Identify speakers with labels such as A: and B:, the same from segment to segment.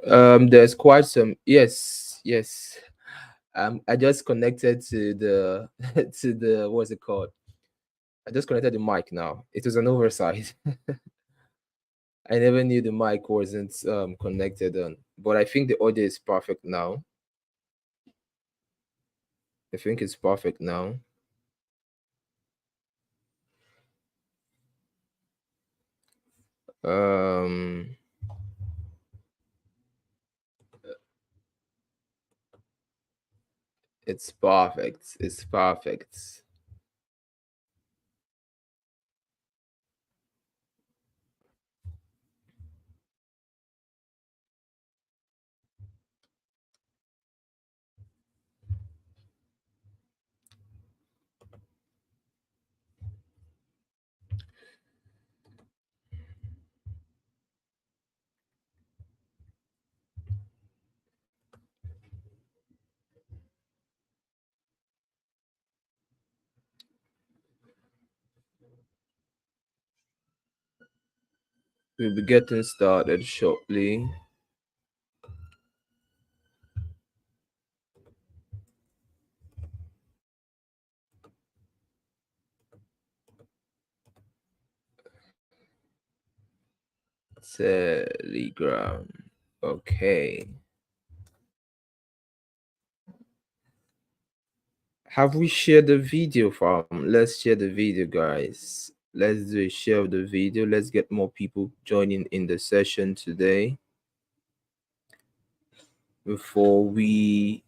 A: There's quite some. Yes, yes. I just connected to the to the what's it called? I just connected the mic now. It was an oversight. I never knew the mic wasn't connected on, but I think the audio is perfect now. I think it's perfect now. Um, it's perfect. It's perfect. We'll be getting started shortly. Telegram. Okay. Have we shared the video from? Let's share the video, guys. Let's do a share of the video. Let's get more people joining in the session today before we.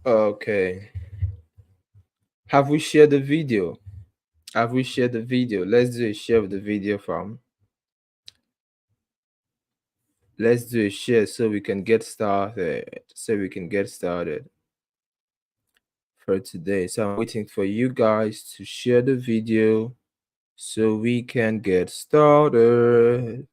A: Okay. Have we shared the video? Have we shared the video? Let's do a share of the video from. Let's do a share so we can get started. So we can get started for today. So I'm waiting for you guys to share the video so we can get started.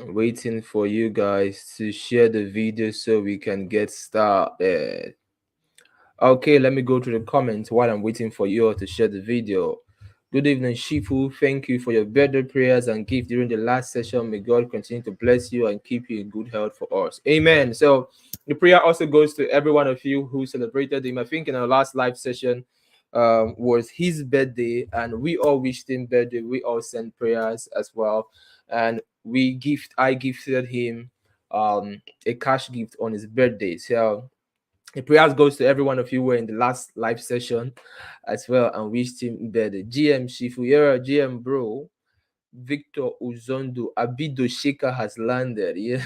A: I'm waiting for you guys to share the video so we can get started. Okay, let me go to the comments while I'm waiting for you all to share the video. Good evening, Shifu. Thank you for your birthday prayers and gift during the last session. May God continue to bless you and keep you in good health for us. Amen. So the prayer also goes to every one of you who celebrated him. I think in our last live session was his birthday, and we all wished him birthday. We all sent prayers as well, and I gifted him a cash gift on his birthday. So the prayers goes to every one of you who were in the last live session as well and wished him better. GM Shifu, you're a GM bro. Victor Uzondo, Abido Shaker has landed. Yeah.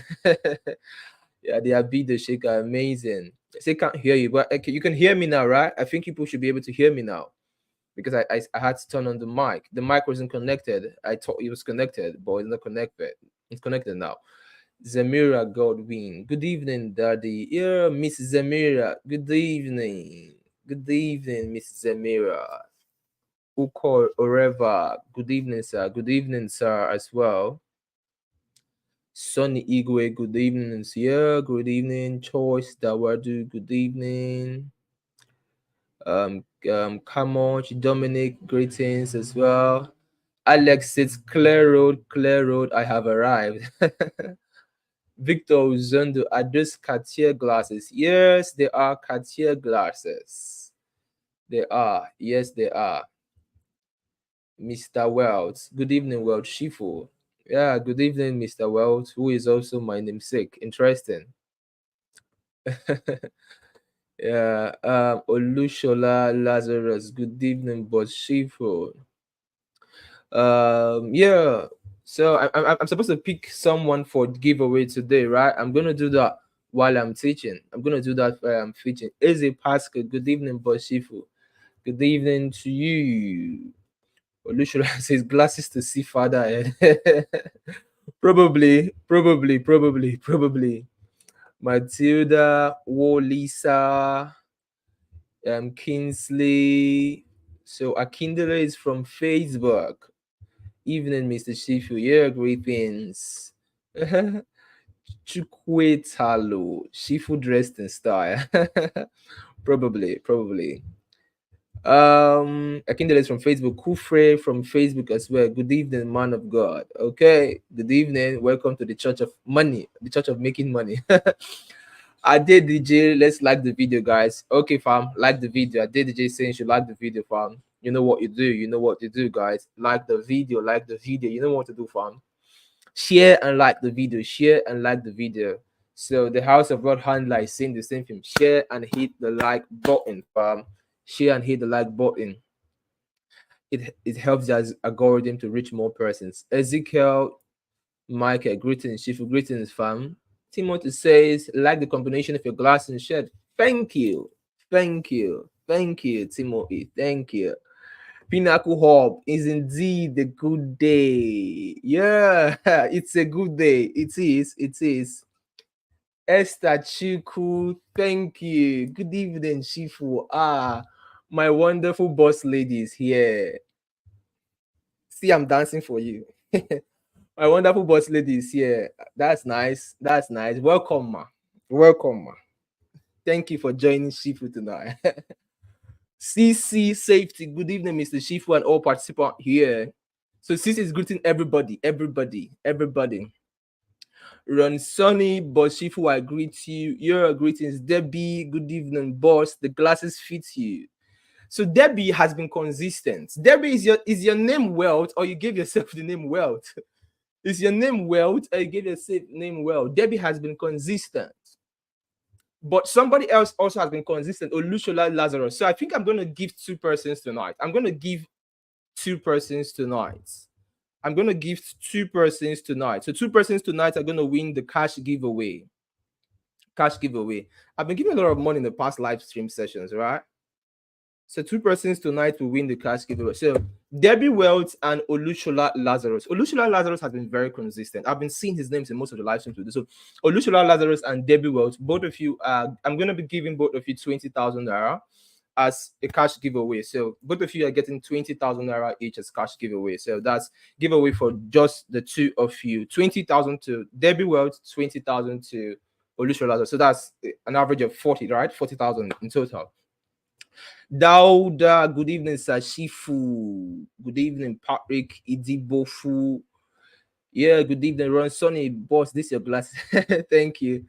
A: Yeah, the Abido Shaker, amazing. I say can't hear you, but okay, you can hear me now, right? I think people should be able to hear me now because I had to turn on the mic. The mic wasn't connected. I thought it was connected, but it's not connected. It's connected now. Zamira Godwin. Good evening, Daddy. Yeah, Miss Zamira. Good evening. Good evening, Miss Zamira. Uko Oreva. Good evening, sir. Good evening, sir, as well. Sonny Igwe. Good evening, sir. Good evening, Choice Dawadu. Good evening. Kamoch, Dominic, greetings as well. Alex, it's Clear Road, Clear Road. I have arrived. Victor Zondo, are those Cartier glasses? Yes, they are Cartier glasses. They are. Yes, they are. Mr. Wells. Good evening, World Shifu. Yeah, good evening, Mr. Wells, who is also my namesake. Interesting. Yeah, Olushola Lazarus. Good evening, Boss Shifu. Yeah. So I'm supposed to pick someone for giveaway today, right? I'm gonna do that while I'm teaching. I'm gonna do that while I'm teaching. Eze Pascal. Good evening, Boss Shifu. Good evening to you. Olushola says glasses to see father. Probably. Matilda, Wolisa, Kingsley. So Akindele is from Facebook. Evening, Mr. Shifu. Yeah, greetings. Chukwetalo. Shifu dressed in style. Probably. Akindele is from Facebook. Kufre from Facebook as well. Good evening, man of God. Okay, good evening. Welcome to the Church of Money, the Church of Making Money. I did DJ. Let's like the video, guys. Okay, fam. Like the video. I did DJ saying you should like the video, fam. You know what you do. You know what you do, guys. Like the video. Like the video. You know what to do, fam. Share and like the video. Share and like the video. So the House of God handler is saying the same thing. Share and hit the like button, fam. Share and hit the like button. It helps the algorithm to reach more persons. Ezekiel, Michael, greetings. Shifu, greetings, fam. Timothy says, like the combination of your glass and shed. Thank you. Timothy. Thank you. Pinnacle Hub is indeed a good day. Yeah, it's a good day. It is. Esther Chiku, thank you. Good evening, Shifu. My wonderful boss ladies here. See, I'm dancing for you. My wonderful boss ladies here. That's nice. Welcome, ma. Thank you for joining Shifu tonight. CC Safety. Good evening, Mr. Shifu and all participants here. So CC is greeting everybody. Run Sunny, boss Shifu, I greet you. Your greetings, Debbie. Good evening, boss. The glasses fit you. So Debbie has been consistent. Debbie, is your name Wealth, or you gave yourself the name Wealth? Is your name Wealth, or you gave yourself the name Wealth? Debbie has been consistent. But somebody else also has been consistent, Olushola Lazarus. So I think I'm going to give two persons tonight. So I'm going to give two persons tonight. So two persons tonight are going to win the cash giveaway. I've been giving a lot of money in the past live stream sessions, right? So two persons tonight will win the cash giveaway. So Debbie Welts and Olushola Lazarus. Olushola Lazarus has been very consistent. I've been seeing his names in most of the live streams today. So Olushola Lazarus and Debbie Welts, both of you, I'm going to be giving both of you 20,000 naira as a cash giveaway. So both of you are getting 20,000 naira each as cash giveaway. So that's giveaway for just the two of you. 20,000 to Debbie Welts, 20,000 to Olushola Lazarus. So that's an average of 40, right? 40,000 in total. Dauda, good evening, Sashifu. Good evening, Patrick Idibofu. Yeah, good evening, Ron Sonny. Boss, this your glass. Thank you.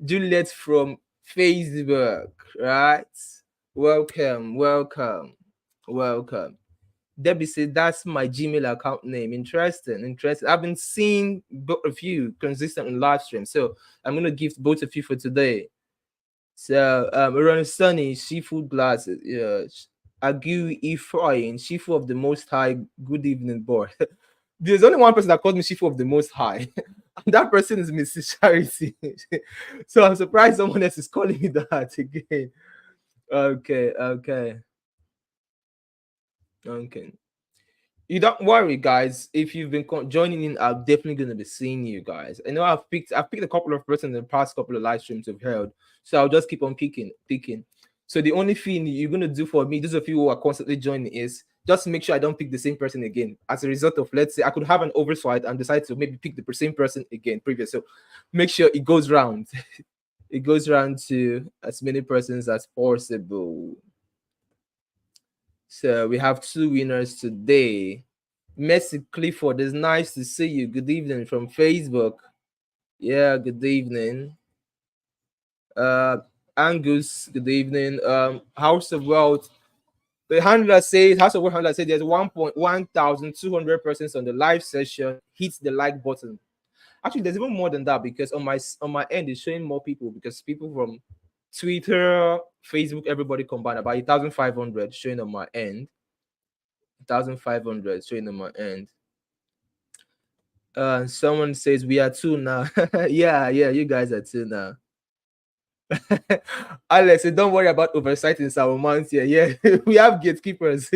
A: Juliet from Facebook, right? Welcome. Debbie said that's my Gmail account name. Interesting. I've been seeing both of you consistent in live stream, so I'm gonna give both of you for today. So around Sunny, seafood glasses. Yeah. Agu Ephraim, Shifu of the Most High. Good evening, boy. There's only one person that calls me Shifu of the Most High. And that person is Mrs. Charity. So I'm surprised someone else is calling me that again. Okay. You don't worry, guys. If you've been joining in, I'm definitely gonna be seeing you guys. I know I've picked a couple of persons in the past couple of live streams we've held, so I'll just keep on picking. So the only thing you're gonna do for me, those of you who are constantly joining, is just make sure I don't pick the same person again. As a result of, let's say, I could have an oversight and decide to maybe pick the same person again previous. So make sure it goes round. It goes round to as many persons as possible. So we have two winners today. Messi Clifford, it's nice to see you. Good evening from Facebook. Yeah, good evening. Angus, good evening. House of Wealth. The handler says, House of Word handler says there's 1,200 persons on the live session. Hit the like button. Actually, there's even more than that because on my end it's showing more people because people from Twitter, Facebook, everybody combined about 1,500 showing on my end. 1,500 showing on my end. Someone says we are two now. Yeah, you guys are two now. Alex, don't worry about oversight in our months here. Yeah, we have gatekeepers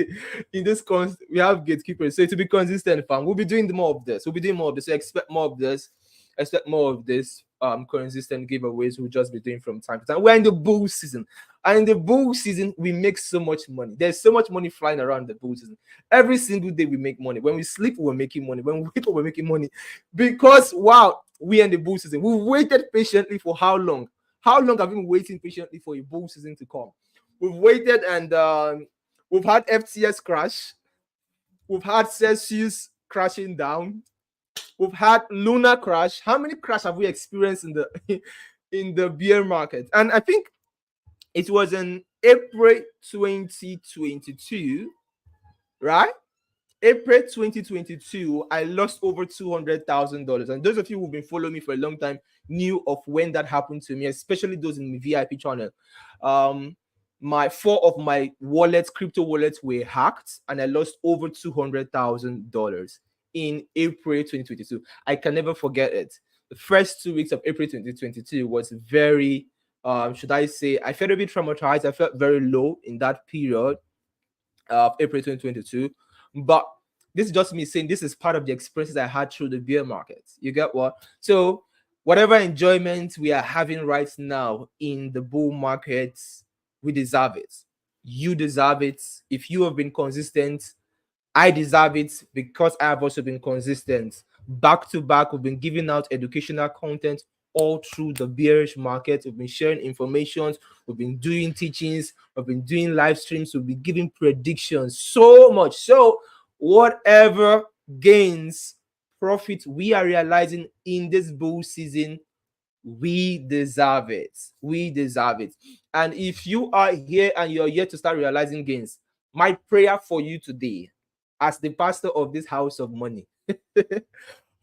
A: in this we have gatekeepers. So to be consistent, fam, we'll be doing more of this. We'll be doing more of this. So expect more of this. Expect more of this. Consistent giveaways we'll just be doing from time to time. We're in the bull season. And in the bull season, we make so much money. There's so much money flying around the bull season. Every single day we make money. When we sleep, we're making money. When we wake up, we're making money. Because wow, we're in the bull season. We waited patiently for how long? How long have we been waiting patiently for a bull season to come? We've waited and we've had FTS crash. We've had Celsius crashing down. We've had Luna crash. How many crash have we experienced in the in the bear market? And I think it was in April 2022, right? April 2022, I lost over $200,000. And those of you who've been following me for a long time knew of when that happened to me, especially those in the VIP channel. Four of my wallets, crypto wallets, were hacked, and I lost over $200,000 in April 2022. I can never forget it. The first 2 weeks of April 2022 was very, should I say, I felt a bit traumatized. I felt very low in that period of April 2022. But this is just me saying this is part of the experiences I had through the bear market. You get what? So whatever enjoyment we are having right now in the bull markets, we deserve it. You deserve it. If you have been consistent, I deserve it because I have also been consistent. Back to back, we've been giving out educational content all through the bearish market. We've been sharing information, we've been doing teachings, we've been doing live streams, we've been giving predictions so much. So, whatever gains, profit we are realizing in this bull season, we deserve it. We deserve it. And if you are here and you're yet to start realizing gains, my prayer for you today, as the pastor of this house of money,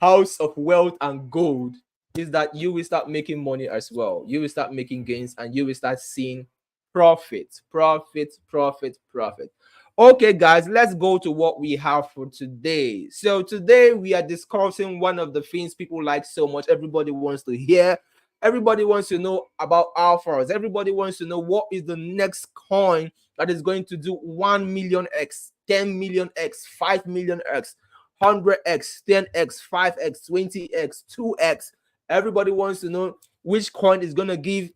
A: house of wealth and gold, is that you will start making money as well. You will start making gains and you will start seeing profit, profit, profit, profit. Okay, guys, let's go to what we have for today. So today we are discussing one of the things people like so much. Everybody wants to hear. Everybody wants to know about alphas. Everybody wants to know what is the next coin that is going to do 1 million X, 10 million X, 5 million X, 100X, 10X, 5X, 20X, 2X. Everybody wants to know which coin is going to give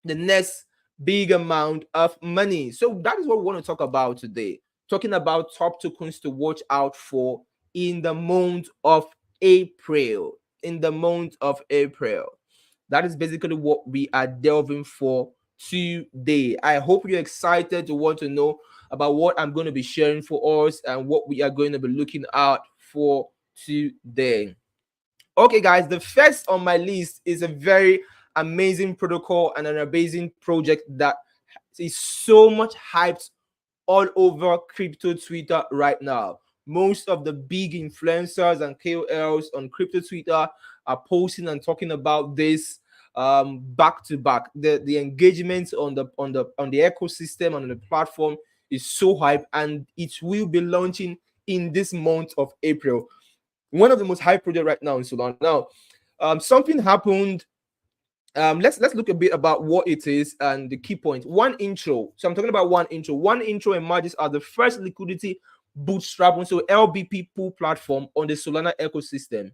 A: the next big amount of money. So that is what we want to talk about today. Talking about top tokens to watch out for in the month of April. In the month of April. That is basically what we are delving for today. I hope you're excited to want to know about what I'm going to be sharing for us and what we are going to be looking out for today. Okay, guys, the first on my list is a very amazing protocol and an amazing project that is so much hyped all over crypto Twitter right now. Most of the big influencers and KOLs on crypto Twitter are posting and talking about this back to back. The engagement on the ecosystem and on the platform is so hype, and it will be launching in this month of April. One of the most hype projects right now in Solana. Now, something happened. Let's look a bit about what it is and the key point. One intro. So I'm talking about one intro. One intro emerges as the first liquidity bootstrap, so LBP pool platform on the Solana ecosystem.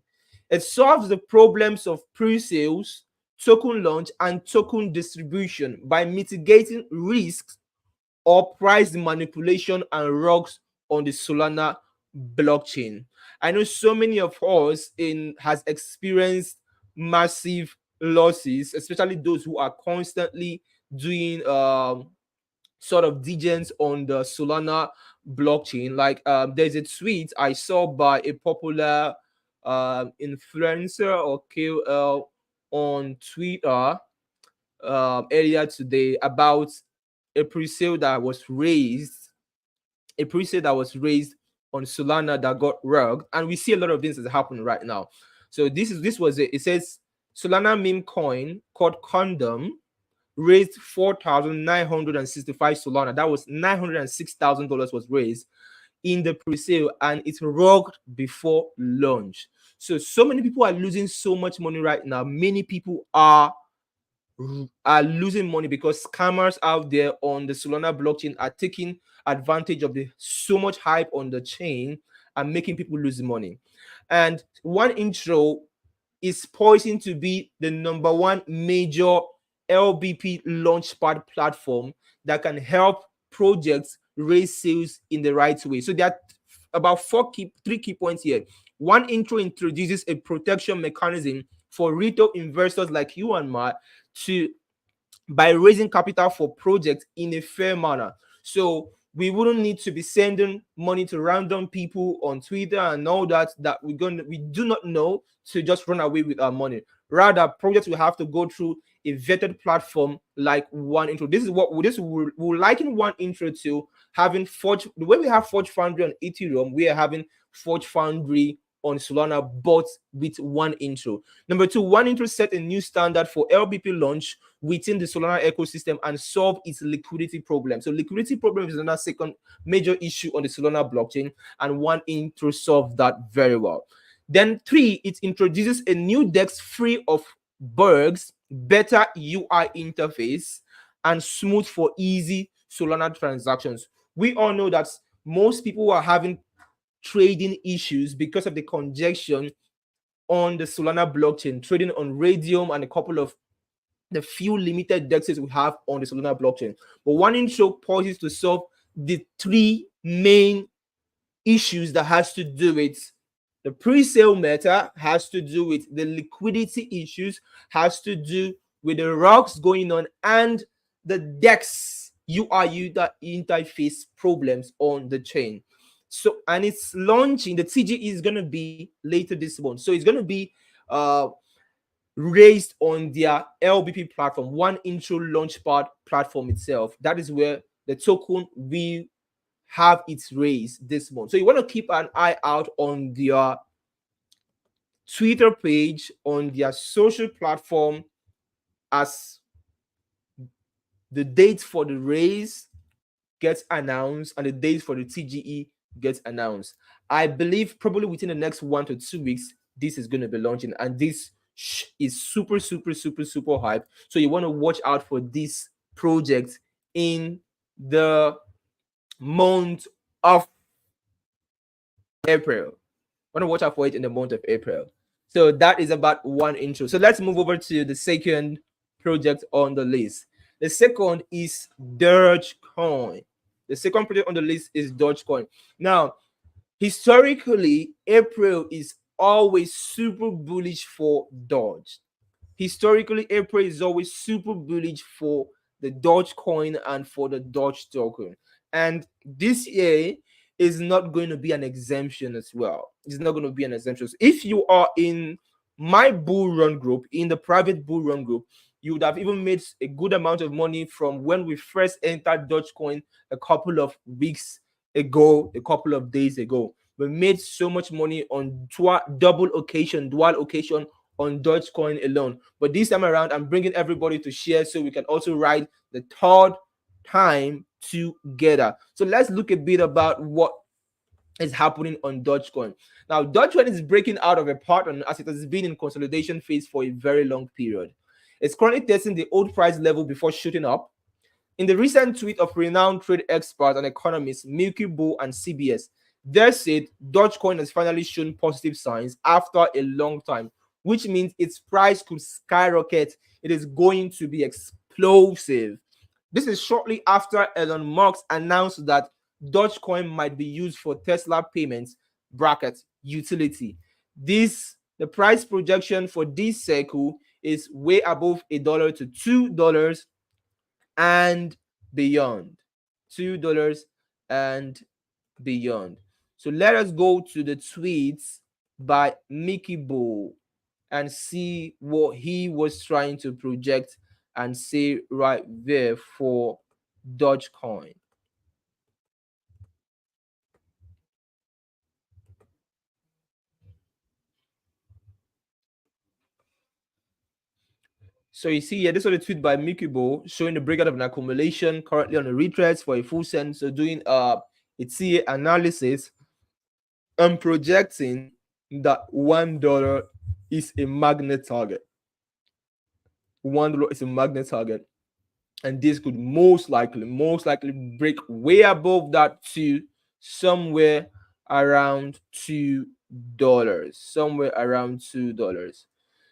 A: It solves the problems of pre-sales, token launch, and token distribution by mitigating risks or price manipulation and rogues on the Solana blockchain. I know so many of us has experienced massive losses, especially those who are constantly doing sort of diligence on the Solana blockchain. Like there's a tweet I saw by a popular influencer or KOL on Twitter earlier today about a pre-sale that was raised a pre-sale that was raised on Solana that got rugged, and we see a lot of things that happen right now. So this was it. It says Solana meme coin called Condom raised 4,965 Solana. That was $906,000 was raised in the pre-sale, and it's rugged before launch. So many people are losing so much money right now. Many people are losing money because scammers out there on the Solana blockchain are taking advantage of the so much hype on the chain and making people lose money. And one intro is poising to be the number one major LBP launchpad platform that can help projects raise sales in the right way. So there are about three key points here. One intro introduces a protection mechanism for retail investors like you and Matt to by raising capital for projects in a fair manner. So we wouldn't need to be sending money to random people on Twitter and all that we do not know to just run away with our money. Rather, projects will have to go through a vetted platform like One Intro. This is what we liken One Intro to having Forge. The way we have Forge Foundry on Ethereum, we are having Forge Foundry on Solana, but with One Intro. Number two, One Intro set a new standard for LBP launch within the Solana ecosystem and solve its liquidity problem. So liquidity problem is another second major issue on the Solana blockchain, and One Intro solved that very well. Then three, it introduces a new DEX free of bugs, better UI interface, and smooth for easy Solana transactions. We all know that most people are having trading issues because of the congestion on the Solana blockchain, trading on Radium and a couple of the few limited dexes we have on the Solana blockchain. But One Intro poises to solve the three main issues that has to do with the pre-sale meta, has to do with the liquidity issues, has to do with the rocks going on, and the DEX UI interface problems on the chain. So, and it's launching, the TGE is going to be later this month. So it's going to be raised on their LBP platform, One Intro Launchpad platform itself. That is where the token will have its raise this month. So you want to keep an eye out on their Twitter page, on their social platform, as the date for the raise gets announced and the date for the TGE gets announced. I believe probably within the next 1 to 2 weeks, this is going to be launching, and this is super hype. So you want to watch out for this project in the month of April. Want to watch out for it in the month of April. So that is about One Intro. So let's move over to the second project on the list. The second is Dogecoin. The second project on the list is Dogecoin. Now, historically, April is always super bullish for Doge. Historically, April is always super bullish for the Dogecoin and for the Doge token. And this year is not going to be an exemption as well. It's not going to be an exemption. So if you are in my bull run group, in the private bull run group, you would have even made a good amount of money from when we first entered Dogecoin a couple of weeks ago, a couple of days ago. We made so much money on dual occasion on Dogecoin alone. But this time around, I'm bringing everybody to share so we can also ride the third time together. So let's look a bit about what is happening on Dogecoin. Now, Dogecoin is breaking out of a pattern as it has been in consolidation phase for a very long period. It's currently testing the old price level before shooting up. In the recent tweet of renowned trade experts and economists Milky Bull and CBS, they said Dogecoin has finally shown positive signs after a long time, which means its price could skyrocket. It is going to be explosive. This is shortly after Elon Musk announced that Dogecoin might be used for Tesla payments bracket utility. The price projection for this cycle is way above $1 to $2 and beyond. $2 and beyond. So let us go to the tweets by Mickey Bull and see what he was trying to project and say right there for Dogecoin. So you see here, this was a tweet by Mikibo showing the breakout of an accumulation currently on the retrace for a full cent. So doing it's here analysis and projecting that $1 is a magnet target. $1 is a magnet target. And this could most likely break way above that to somewhere around $2. Somewhere around $2.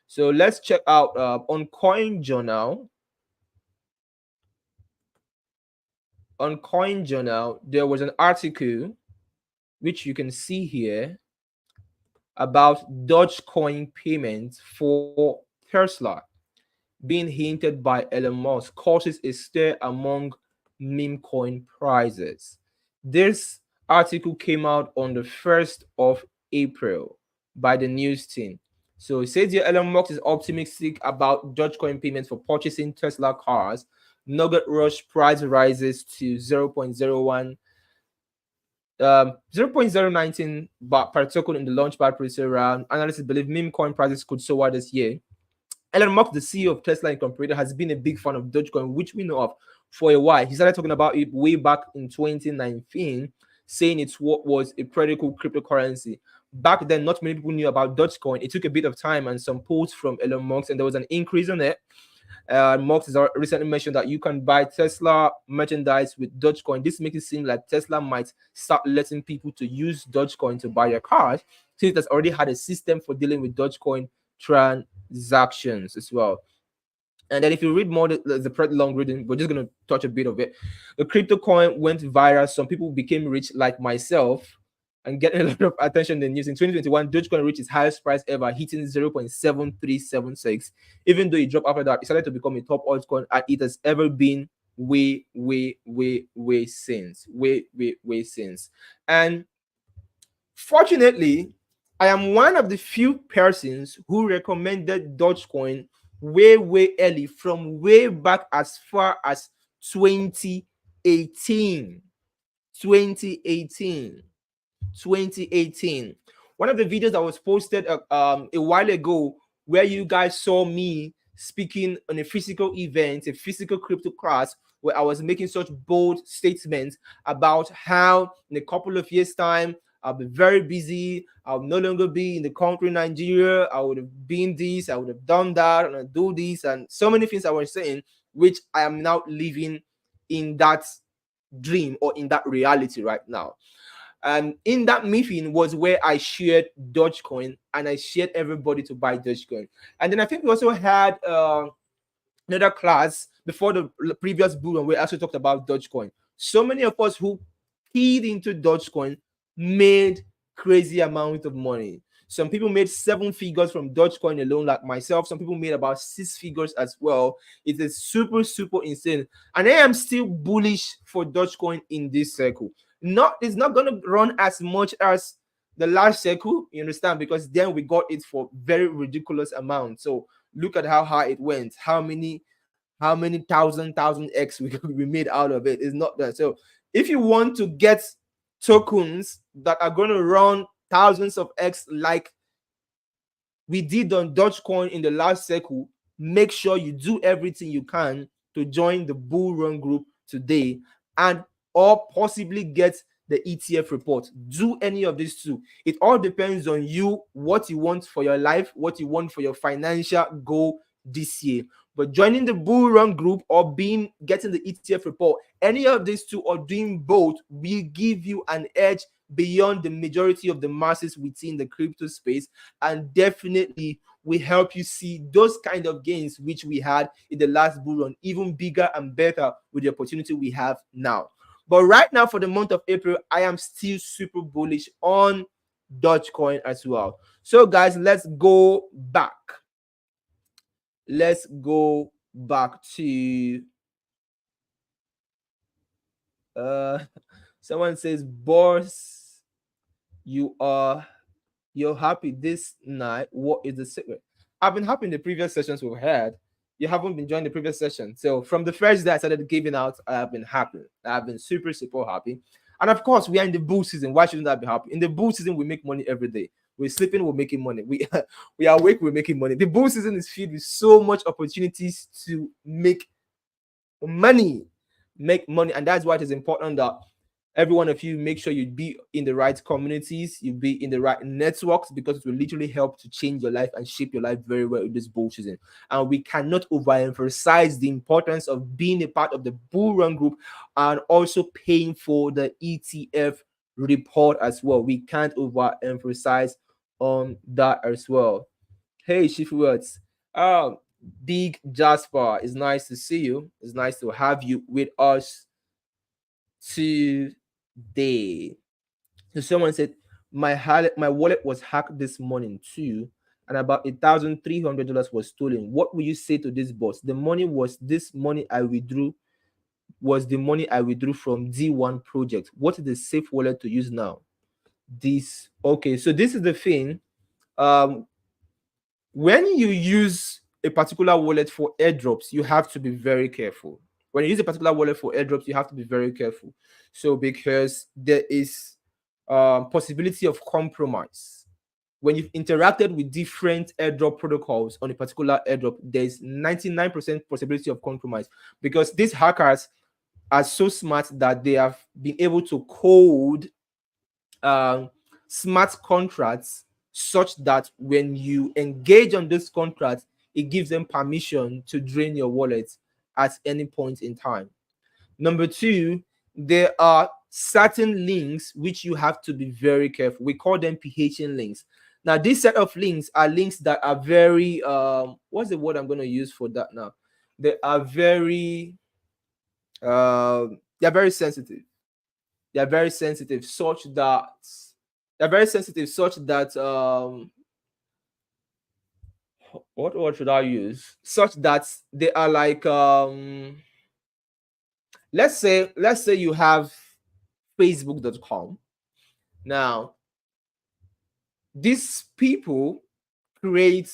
A: So let's check out on CoinJournal. On CoinJournal, there was an article which you can see here about Dogecoin payments for Tesla being hinted by Elon Musk causes a stir among meme coin prices. This article came out on the 1st of April by the news team. So it says here Elon Musk is optimistic about Dogecoin payments for purchasing Tesla cars. Nugget Rush price rises to 0.01 0.019 baht per token in the launchpad pre-sale round. Analysts believe meme coin prices could soar this year. Elon Musk, the CEO of Tesla Incorporated, has been a big fan of Dogecoin, which we know of for a while. He started talking about it way back in 2019, saying it was a pretty cool cryptocurrency. Back then, not many people knew about Dogecoin. It took a bit of time and some posts from Elon Musk, and there was an increase on it. Musk has recently mentioned that you can buy Tesla merchandise with Dogecoin. This makes it seem like Tesla might start letting people to use Dogecoin to buy your cars, since it has already had a system for dealing with Dogecoin transactions as well. And then if you read more, there's a pretty long reading. We're just going to touch a bit of it. The crypto coin went viral. Some people became rich like myself and getting a lot of attention in the news. In 2021, Dogecoin reached its highest price ever, hitting 0.7376. Even though it dropped after that, it started to become a top altcoin, and it has ever been way since. Way since. And fortunately, I am one of the few persons who recommended Dogecoin way early, from way back as far as 2018. 2018. One of the videos that was posted a while ago, where you guys saw me speaking on a physical event, a physical crypto class, where I was making such bold statements about how in a couple of years' time I'll be very busy. I'll no longer be in the country, Nigeria. I would have been this. I would have done that, and I do this, and so many things I was saying, which I am now living in that dream or in that reality right now. And in that meeting was where I shared Dogecoin, and I shared everybody to buy Dogecoin. And then I think we also had another class before the previous bull run where I also talked about Dogecoin. So many of us who keyed into Dogecoin made crazy amount of money. Some people made 7 figures from Dogecoin alone, like myself. Some people made about 6 figures as well. It is super insane. And I am still bullish for Dogecoin in this circle. It's not going to run as much as the last circle, you understand, because then we got it for very ridiculous amount. So look at how high it went, how many thousand X we made out of it. It's not that. So if you want to get tokens that are going to run thousands of X like we did on Dogecoin in the last cycle, make sure you do everything you can to join the bull run group today, and or possibly get the ETF report. Do any of these two. It all depends on you, what you want for your life, what you want for your financial goal this year. But joining the bull run group or getting the ETF report, any of these two or doing both will give you an edge beyond the majority of the masses within the crypto space, and definitely will help you see those kind of gains which we had in the last bull run, even bigger and better with the opportunity we have now. But right now, for the month of April, I am still super bullish on Dogecoin as well. So guys, let's go back. Let's go back to someone says, boss, you're happy this night. What is the secret? I've been happy in the previous sessions we've had. You haven't been joining the previous session. So from the first day I started giving out, I have been happy. I've been super happy. And of course, we are in the bull season. Why shouldn't I be happy? In the bull season, we make money every day. We're sleeping, we're making money. We are awake, we're making money. The bull season is filled with so much opportunities to make money. And that's why it is important that every one of you make sure you be in the right communities, you be in the right networks, because it will literally help to change your life and shape your life very well in this bull season. And we cannot overemphasize the importance of being a part of the bull run group and also paying for the ETF report as well. We can't overemphasize on that as well. Hey, Shifu Words. Big Jasper, it's nice to see you. It's nice to have you with us today. So someone said, my wallet was hacked this morning too, and about $1,300 was stolen. What will you say to this boss? The money was this money I withdrew was the money I withdrew from D1 project. What is the safe wallet to use now? This okay, so this is the thing. When you use a particular wallet for airdrops, you have to be very careful. When you use a particular wallet for airdrops, you have to be very careful. So because there is possibility of compromise. When you've interacted with different airdrop protocols on a particular airdrop, there's 99% possibility of compromise, because these hackers are so smart that they have been able to code smart contracts such that when you engage on this contract, it gives them permission to drain your wallet at any point in time. Number two, there are certain links which you have to be very careful. We call them PHN links. Now, this set of links are links that are very what's the word I'm going to use for that now? They are very they're very sensitive. They're very sensitive, such that what word should I use? Such that they are like let's say you have facebook.com. Now, these people create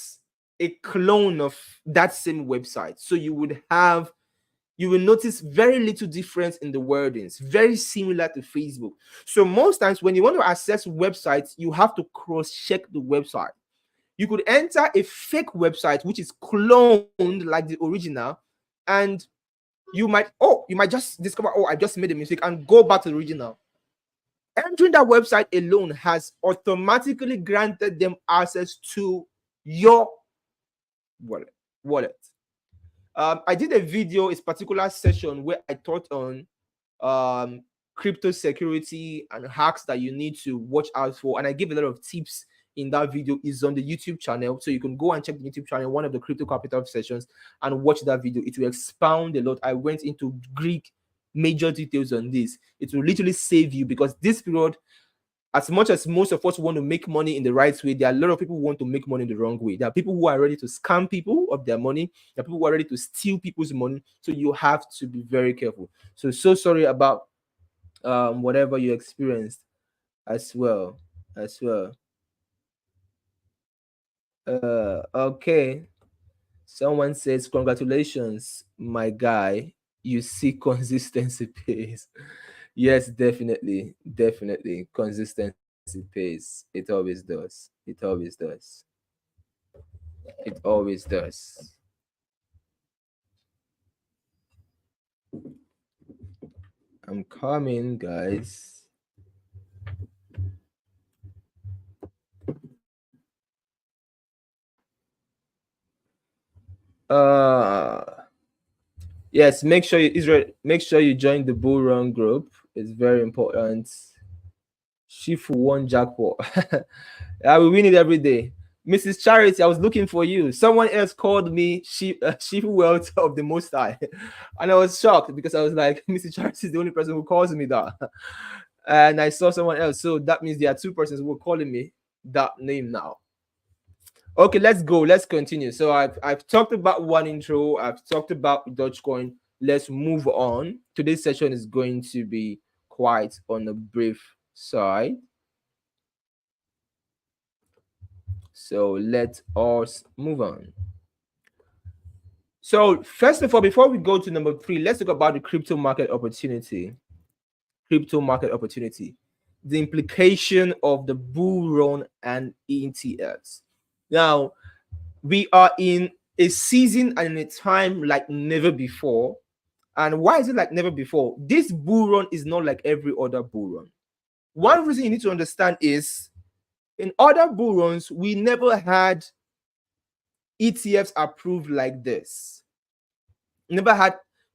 A: a clone of that same website. So you will notice very little difference in the wordings, very similar to Facebook. So most times when you want to access websites, you have to cross-check the website. You could enter a fake website which is cloned like the original, and you might just discover, I just made a mistake, and go back to the original. Entering that website alone has automatically granted them access to your wallet. I did a video, a particular session where I taught on crypto security and hacks that you need to watch out for, and I give a lot of tips in that video. Is on the YouTube channel, so you can go and check the YouTube channel, one of the crypto capital sessions, and watch that video. It will expound a lot. I went into Greek major details on this. It will literally save you, because this period, as much as most of us want to make money in the right way, there are a lot of people who want to make money in the wrong way. There are people who are ready to scam people of their money. There are people who are ready to steal people's money. So you have to be very careful. So sorry about whatever you experienced as well. Okay. Someone says, congratulations, my guy. You see consistency pays. Yes, definitely. Consistency pays. It always does. I'm coming, guys. Yes, make sure you join the bull run group. It's very important. Shifu won jackpot. I will win it every day. Mrs. Charity, I was looking for you. Someone else called me Shifu Wealth of the Most High. And I was shocked, because I was like, Mrs. Charity is the only person who calls me that. And I saw someone else. So that means there are two persons who are calling me that name now. Okay, let's go. Let's continue. So I've talked about one intro. I've talked about Dogecoin. Let's move on. Today's session is going to be quite on the brief side. So let us move on. So first of all, before we go to number 3, let's talk about the crypto market opportunity. the implication of the bull run and ETFs. Now, we are in a season and in a time like never before. And why is it like never before? This bull run is not like every other bull run. One reason you need to understand is in other bull runs, we never had ETFs approved like this. Never had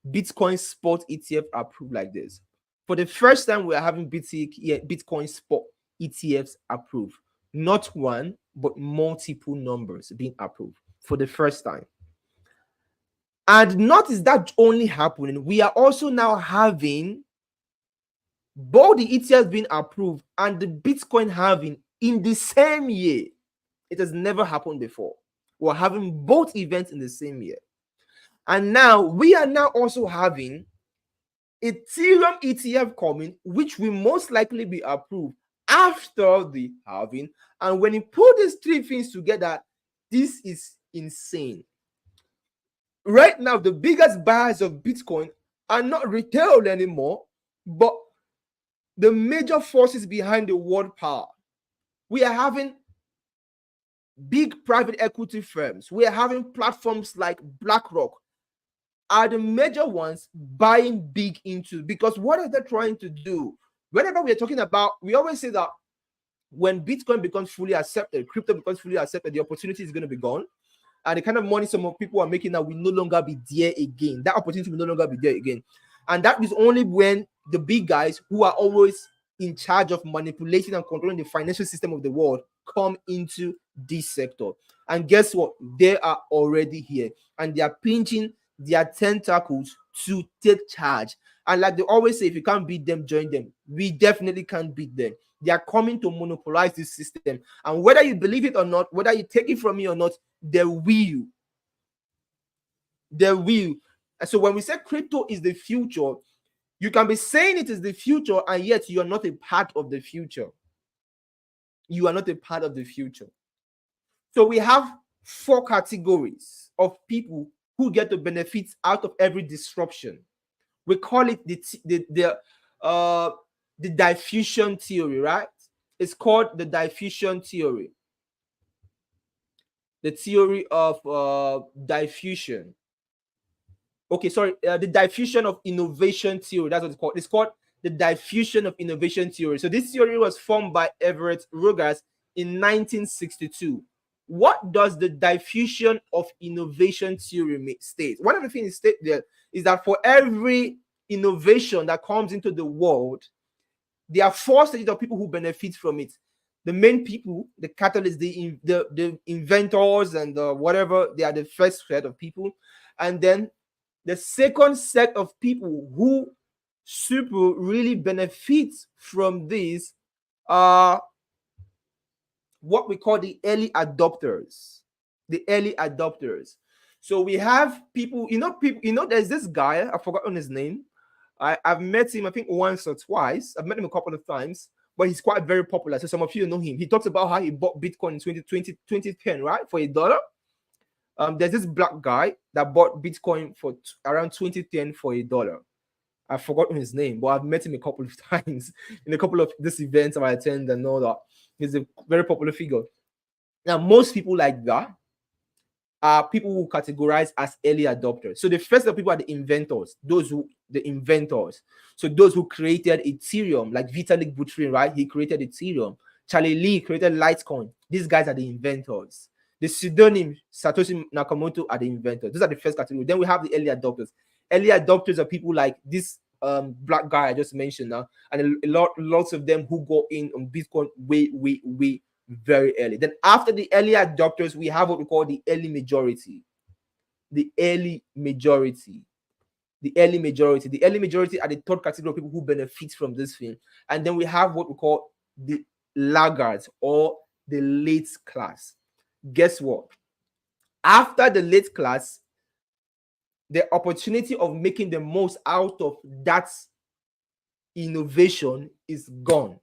A: Bitcoin spot ETF approved like this. For the first time, we are having Bitcoin spot ETFs approved. Not one, but multiple numbers being approved for the first time. And not is that only happening, we are also now having both the ETFs being approved and the Bitcoin halving in the same year. It has never happened before. We're having both events in the same year. And now we are now also having Ethereum ETF coming, which will most likely be approved after the halving. And when you put these three things together, this is insane. Right now, the biggest buyers of Bitcoin are not retail anymore, but the major forces behind the world power. We are having big private equity firms. We are having platforms like BlackRock are the major ones buying big into, because what are they trying to do? Whenever we are talking about, we always say that when Bitcoin becomes fully accepted, crypto becomes fully accepted, the opportunity is going to be gone. And the kind of money some people are making now will no longer be there again. That opportunity will no longer be there again. And that is only when the big guys who are always in charge of manipulating and controlling the financial system of the world come into this sector. And guess what? They are already here. And they are pinching their tentacles to take charge. And like they always say, if you can't beat them, join them. We definitely can't beat them. They are coming to monopolize this system. And whether you believe it or not, whether you take it from me or not, they will. They will. And so when we say crypto is the future, you can be saying it is the future, and yet you are not a part of the future. You are not a part of the future. So we have 4 categories of people who get the benefits out of every disruption. We call it the diffusion theory, right? It's called the diffusion theory. The theory of diffusion. Okay, sorry, the diffusion of innovation theory. That's what it's called. It's called the diffusion of innovation theory. So this theory was formed by Everett Rogers in 1962. What does the diffusion of innovation theory state? One of the things it states there is that for every innovation that comes into the world, there are 4 stages of people who benefit from it. The main people, the catalysts, the inventors, and whatever, they are the first set of people. And then the second set of people who super really benefit from this are what we call the early adopters. The early adopters. So we have people, there's this guy, I've forgotten his name. I've met him, I think, once or twice. I've met him a couple of times, but he's quite very popular. So some of you know him. He talks about how he bought Bitcoin in 2010, right? For $1. There's this black guy that bought Bitcoin for around 2010 for $1. I've forgotten his name, but I've met him a couple of times in a couple of these events I attend and all that. He's a very popular figure. Now, most people like that are people who categorize as early adopters. So the first of people are the inventors, the inventors. So those who created Ethereum, like Vitalik Buterin, right? He created Ethereum. Charlie Lee created Litecoin. These guys are the inventors. The pseudonym Satoshi Nakamoto are the inventors. Those are the first category. Then we have the early adopters. Early adopters are people like this black guy I just mentioned now, and lots of them who go in on Bitcoin way very early. Then after the early adopters, we have what we call the early majority. The early majority. The early majority. The early majority are the third category of people who benefit from this thing. And then we have what we call the laggards or the late class. Guess what? After the late class, the opportunity of making the most out of that innovation is gone.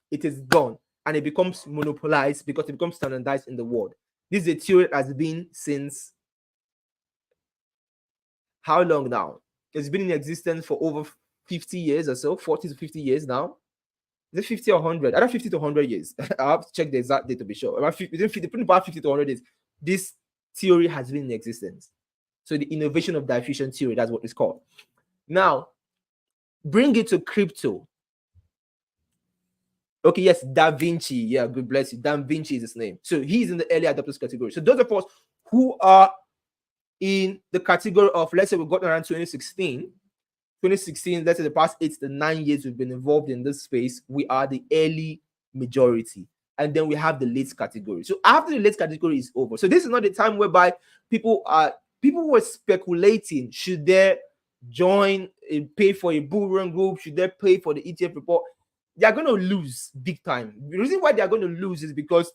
A: It is gone. And it becomes monopolized because it becomes standardized in the world. This is a theory that has been since how long now? It's been in existence for over 50 years or so, 40 to 50 years now. Is it 50 or 100? Either 50 to 100 years. I have to check the exact date to be sure. About 50, about 50 to 100 years, this theory has been in existence. So the innovation of diffusion theory, that's what it's called. Now, bring it to crypto. Okay, yes, Da Vinci. Yeah, good bless you. Da Vinci is his name. So he's in the early adopters category. So those of us who are in the category of, let's say we got around 2016, let's say the past 8 to 9 years we've been involved in this space, we are the early majority. And then we have the late category. So after the late category is over, so this is not the time whereby people were speculating, should they join and pay for a bull run group, should they pay for the ETF report? They are going to lose big time. The reason why they are going to lose is because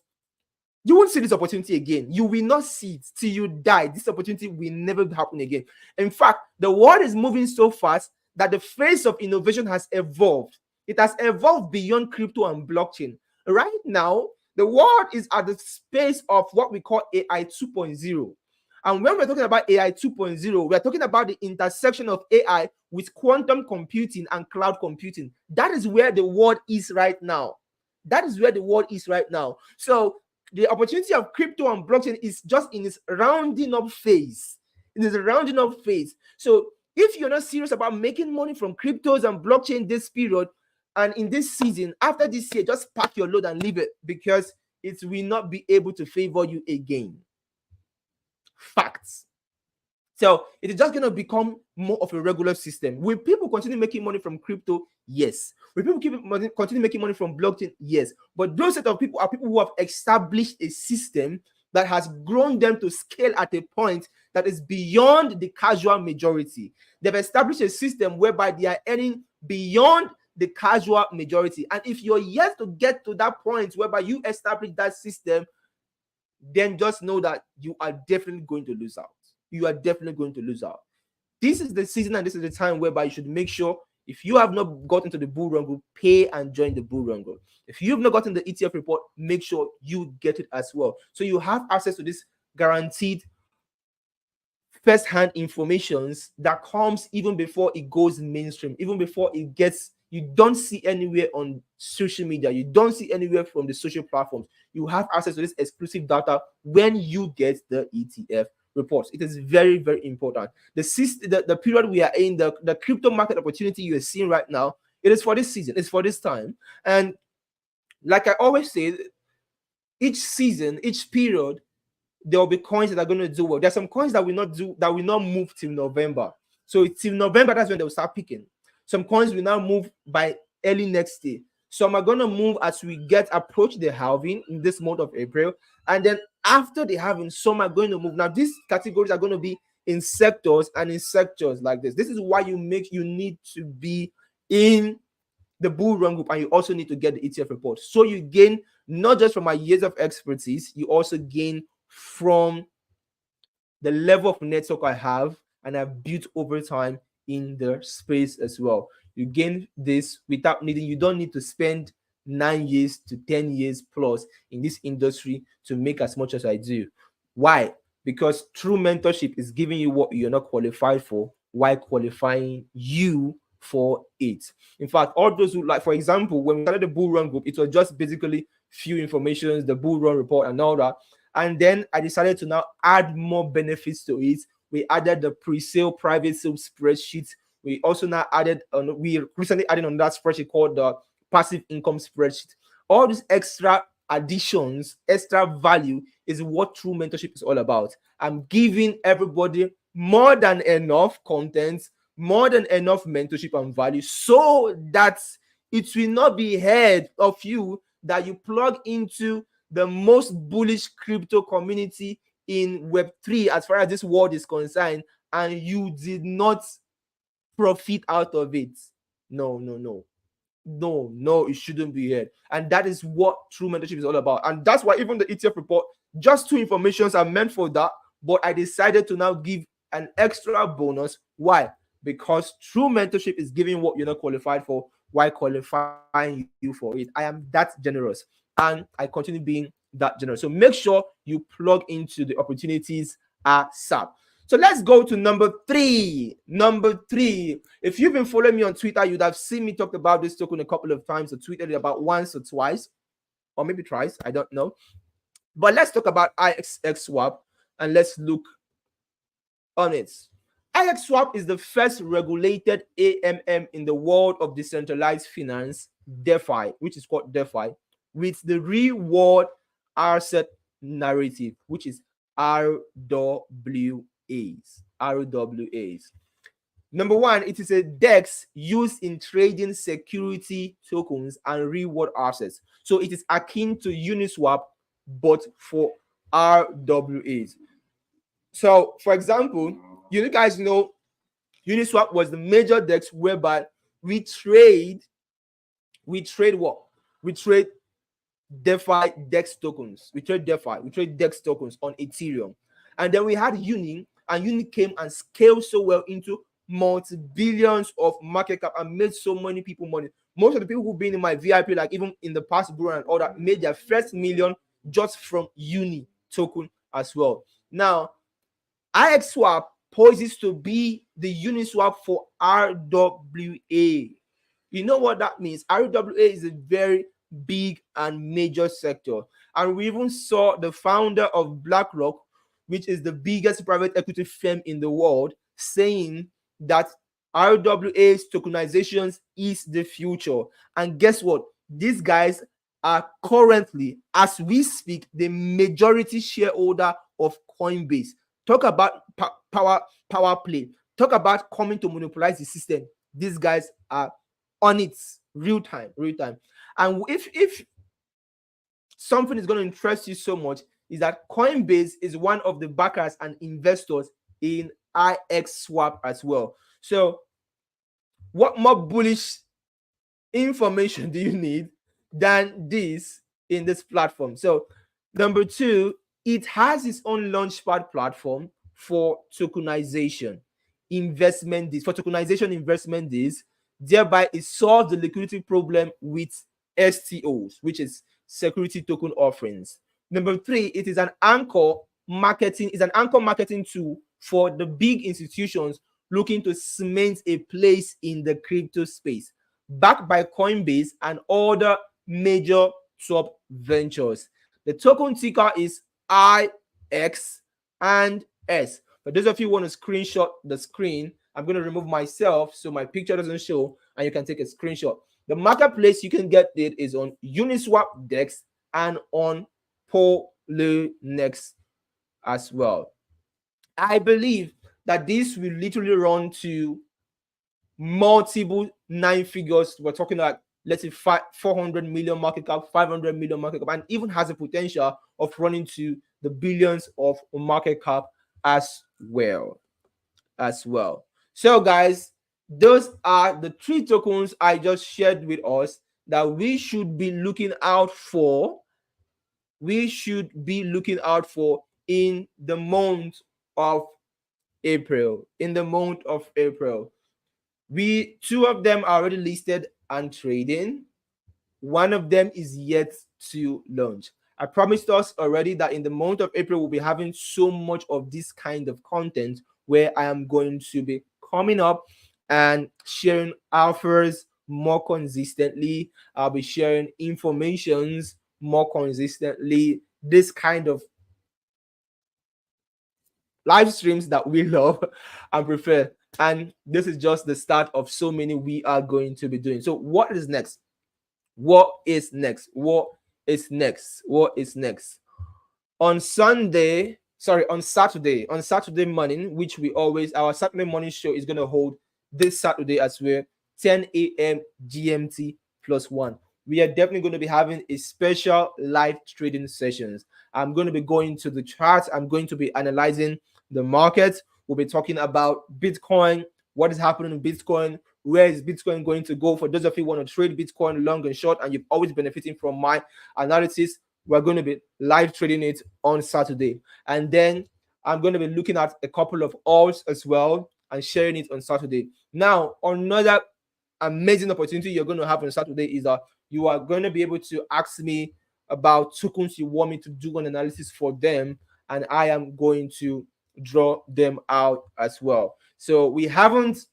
A: you won't see this opportunity again. You will not see it till you die. This opportunity will never happen again. In fact, the world is moving so fast that the face of innovation has evolved. It has evolved beyond crypto and blockchain. Right now, the world is at the space of what we call AI 2.0. And when we're talking about AI 2.0, we're talking about the intersection of AI with quantum computing and cloud computing. That is where the world is right now. That is where the world is right now. So the opportunity of crypto and blockchain is just in its rounding up phase. It is a rounding up phase. So if you're not serious about making money from cryptos and blockchain this period and in this season, after this year, just pack your load and leave it, because it will not be able to favor you again. Facts. So it is just going to become more of a regular system. Will people continue making money from crypto? Yes. Will people continue making money from blockchain? Yes. But those set of people are people who have established a system that has grown them to scale at a point that is beyond the casual majority. They've established a system whereby they are earning beyond the casual majority. And if you're yet to get to that point whereby you establish that system, then just know that you are definitely going to lose out. You are definitely going to lose out. This is the season and this is the time whereby you should make sure, if you have not gotten to the bull run group, pay and join the bull run group. If you've not gotten the ETF report, make sure you get it as well. So you have access to this guaranteed first-hand informations that comes even before it goes mainstream, even before it gets, you don't see anywhere on social media, you don't see anywhere from the social platforms. You have access to this exclusive data when you get the ETF reports. It is very, very important. The period we are in, the crypto market opportunity you are seeing right now, it is for this season, it's for this time. And like I always say, each season, each period, there will be coins that are going to do well. There's some coins that will not move till November. So till November, that's when they will start picking. Some coins will now move by early next year. Some are going to move as we approach the halving in this month of April. And then after the halving, some are going to move. Now, these categories are going to be in sectors and in sectors like this. This is why you need to be in the bull run group, and you also need to get the ETF report. So you gain not just from my years of expertise, you also gain from the level of network I have and I've built over time in the space as well. You gain this without needing, you don't need to spend 9 years to 10 years plus in this industry to make as much as I do. Why? Because true mentorship is giving you what you're not qualified for while qualifying you for it. In fact, all those who, like, for example, when we started the bull run group, it was just basically few informations, the bull run report and all that. And then I decided to now add more benefits to it. We added the pre-sale private sale spreadsheet. We also now we recently added on that spreadsheet called the passive income spreadsheet. All these extra additions, extra value is what true mentorship is all about. I'm giving everybody more than enough content, more than enough mentorship and value, so that it will not be heard of you that you plug into the most bullish crypto community in Web3 as far as this world is concerned, and you did not profit out of it. No, it shouldn't be here. And that is what true mentorship is all about. And that's why even the ETF report, just 2 informations are meant for that, but I decided to now give an extra bonus. Why? Because true mentorship is giving what you're not qualified for while qualifying you for it. I am that generous, and I continue being that generous. So make sure you plug into the opportunities ASAP. So let's go to number three. Number three. If you've been following me on Twitter, you'd have seen me talk about this token a couple of times. I tweeted it about once or twice, or maybe twice. I don't know. But let's talk about ISX Swap and let's look on it. ISX Swap is the first regulated AMM in the world of decentralized finance, DeFi, which is called DeFi, with the reward asset narrative, which is RWAs. RWAs. Number one, it is a DEX used in trading security tokens and reward assets. So it is akin to Uniswap, but for RWAs. So, for example, you guys know Uniswap was the major DEX whereby we trade what? We trade DeFi DEX tokens. We trade DEX tokens on Ethereum. And then we had Uni, and Uni came and scaled so well into multi-billions of market cap and made so many people money. Most of the people who've been in my VIP, like even in the past bro and all that, made their first million just from Uni token as well. Now, IX Swap poses to be the Uniswap for RWA. You know what that means? RWA is a very big and major sector. And we even saw the founder of BlackRock, which is the biggest private equity firm in the world, saying that RWA's tokenizations is the future. And guess what? These guys are currently, as we speak, the majority shareholder of Coinbase. Talk about power play. Talk about coming to monopolize the system. These guys are on it real time. And if something is going to interest you so much, is that Coinbase is one of the backers and investors in IX Swap as well. So what more bullish information do you need than this in this platform? So number two, it has its own launchpad platform for tokenization investment days, thereby it solves the liquidity problem with STOs, which is security token offerings. Number three, it is an anchor marketing tool for the big institutions looking to cement a place in the crypto space, backed by Coinbase and other major top ventures. The token ticker is IX and S. For those of you who want to screenshot the screen, I'm going to remove myself so my picture doesn't show and you can take a screenshot. The marketplace you can get it is on Uniswap DEX and on Polynex as well. I believe that this will literally run to multiple nine figures. We're talking like, let's say 400 million market cap, 500 million market cap, and even has a potential of running to the billions of market cap as well. So guys, those are the three tokens I just shared with us that we should be looking out for. In the month of April. Two of them are already listed and trading. One of them is yet to launch. I promised us already that in the month of April, we'll be having so much of this kind of content where I am going to be coming up and sharing offers more consistently. I'll be sharing informations more consistently. This kind of live streams that we love and prefer. And this is just the start of so many we are going to be doing. So what is next? On Saturday morning, which our Saturday morning show is going to hold this Saturday as well, 10 a.m. GMT +1. We are definitely going to be having a special live trading sessions. I'm going to be going to the charts. I'm going to be analyzing the market. We'll be talking about Bitcoin, what is happening in Bitcoin, where is Bitcoin going to go. For those of you who want to trade Bitcoin long and short and you've always benefiting from my analysis, we're going to be live trading it on Saturday. And then I'm going to be looking at a couple of alts as well and sharing it on Saturday. Now, another amazing opportunity you're going to have on Saturday is that you are going to be able to ask me about tokens you want me to do an analysis for them, and I am going to draw them out as well. So we haven't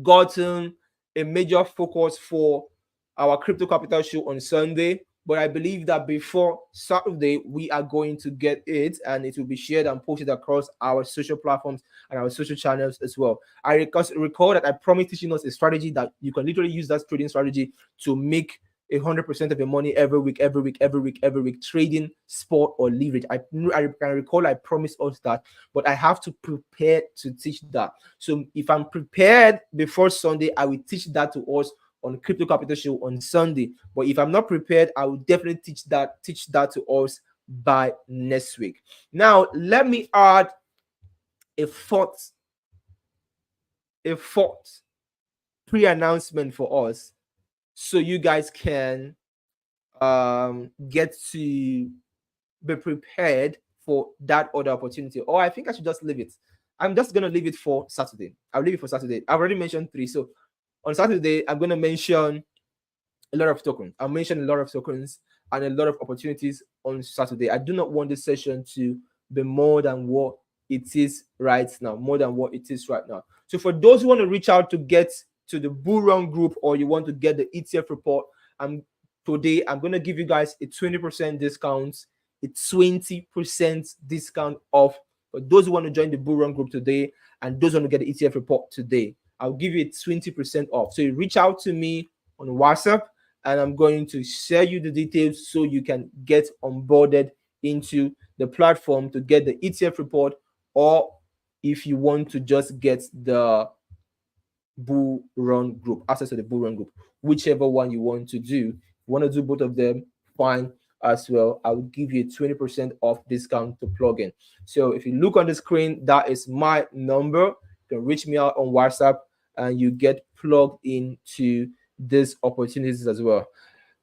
A: gotten a major focus for our crypto capital show on Sunday, but I believe that before Saturday we are going to get it, and it will be shared and posted across our social platforms and our social channels as well. I recall that I promised teaching us a strategy that you can literally use that trading strategy to make 100% of your money every week, trading spot or leverage. I can recall I promised us that, but I have to prepare to teach that. So if I'm prepared before Sunday, I will teach that to us on Crypto Capital Show on Sunday. But if I'm not prepared, I will definitely teach that to us by next week. Now, let me add a fourth pre-announcement for us, so you guys can get to be prepared for that other opportunity. Or I think I should just leave it. I'm just gonna leave it for Saturday. I'll leave it for Saturday. I've already mentioned 3. So on Saturday, I'm gonna mention a lot of tokens. I'll mention a lot of tokens and a lot of opportunities on Saturday. I do not want this session to be more than what it is right now. So for those who want to reach out to get to the bull run group, or you want to get the ETF report, today I'm going to give you guys a 20% discount, a 20% discount off for those who want to join the bull run group today, and those who want to get the ETF report today. I'll give you a 20% off. So you reach out to me on WhatsApp, and I'm going to share you the details so you can get onboarded into the platform to get the ETF report, or if you want to just get the bull run group, access to the bull run group, whichever one you want to do. If you want to do both of them, fine as well. I will give you a 20% off discount to plug in. So if you look on the screen, that is my number. You can reach me out on WhatsApp, and you get plugged into these opportunities as well.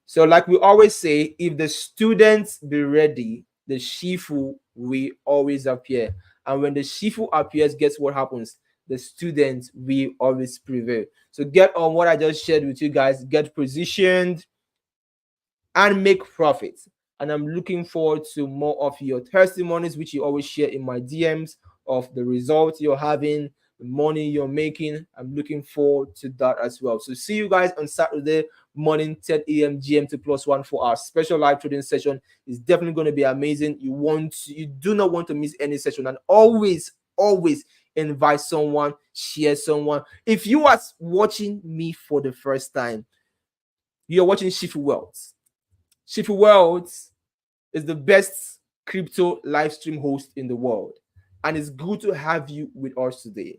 A: So like we always say, if the students be ready, the Shifu will always appear. And when the Shifu appears, guess what happens? The students will always prevail. So get on what I just shared with you guys, get positioned, and make profits. And I'm looking forward to more of your testimonies, which you always share in my DMs, of the results you're having, the money you're making. I'm looking forward to that as well. So see you guys on Saturday morning, 10 a.m. GMT +1 for our special live trading session. It's definitely going to be amazing. You do not want to miss any session. And always invite someone, share someone. If you are watching me for the first time, you're watching Shifu Wealth. Shifu Wealth is the best crypto live stream host in the world, and it's good to have you with us today.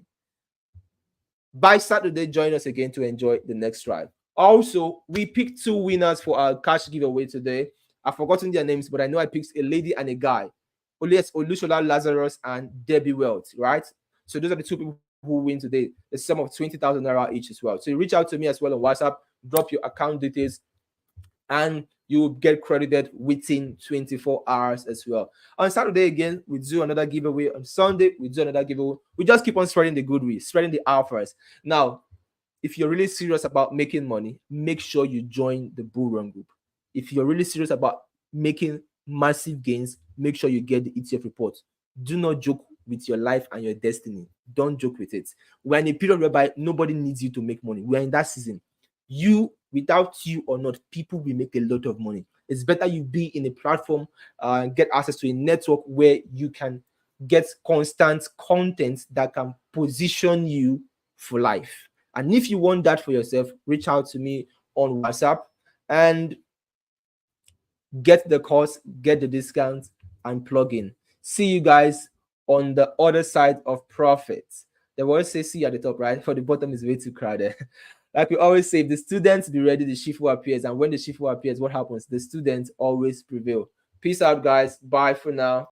A: By Saturday, join us again to enjoy the next ride. Also, we picked 2 winners for our cash giveaway today. I've forgotten their names, but I know I picked a lady and a guy. Olushola Lazarus and Debbie Wealth, right? So those are the 2 people who win today. The sum of 20,000 naira each as well. So you reach out to me as well on WhatsApp, drop your account details, and you will get credited within 24 hours as well. On Saturday again, we do another giveaway. On Sunday, we do another giveaway. We just keep on spreading the good way, spreading the alphas. Now, if you're really serious about making money, make sure you join the bull run group. If you're really serious about making massive gains, make sure you get the ETF report. Do not joke with your life and your destiny. Don't joke with it. We're in a period whereby nobody needs you to make money. We're in that season. Without you or not, people will make a lot of money. It's better you be in a platform and get access to a network where you can get constant content that can position you for life. And if you want that for yourself, reach out to me on WhatsApp and get the course, get the discount, and plug in. See you guys on the other side of profits. They always say see at the top, right? For the bottom is way too crowded. Like we always say, if the students be ready, the Shifu appears. And when the Shifu appears, what happens? The students always prevail. Peace out, guys. Bye for now.